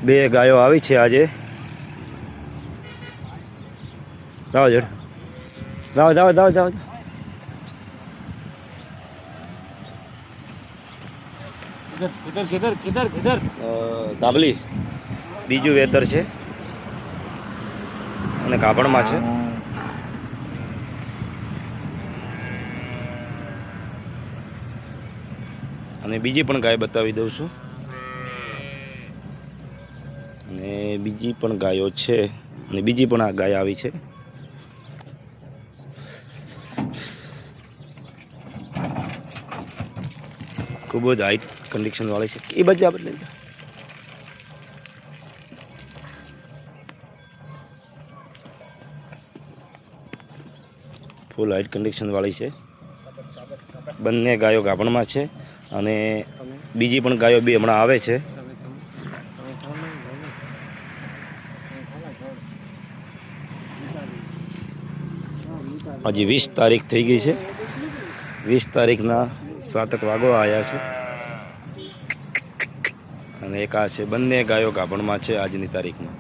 બે ગાયો આવી છે આજે. જાઓ જડ, જાઓ જાઓ જાઓ જાઓ. ધાબલી બીજું વેતર છે અને કાપડમાં છે. અને બીજી પણ ગાય બતાવી દઉં છું. અને બીજી પણ ગાયો છે અને બીજી પણ આ ગાય આવી છે. ખૂબ જ હાઈટ કન્ડિશન વાળી છે. એ બાજુ આપણે લઈ ફૂલ હાઈટ કન્ડિશન વાળી છે. બંને ગાયો ગાભણમાં છે અને બીજી પણ ગાયો બી હમણાં આવે છે. હજી 20 તારીખ થઈ ગઈ છે. 20 તારીખના 7 વાગવા આવ્યા છે અને એક આ છે. બંને ગાયો ગાભણમાં છે આજની તારીખમાં.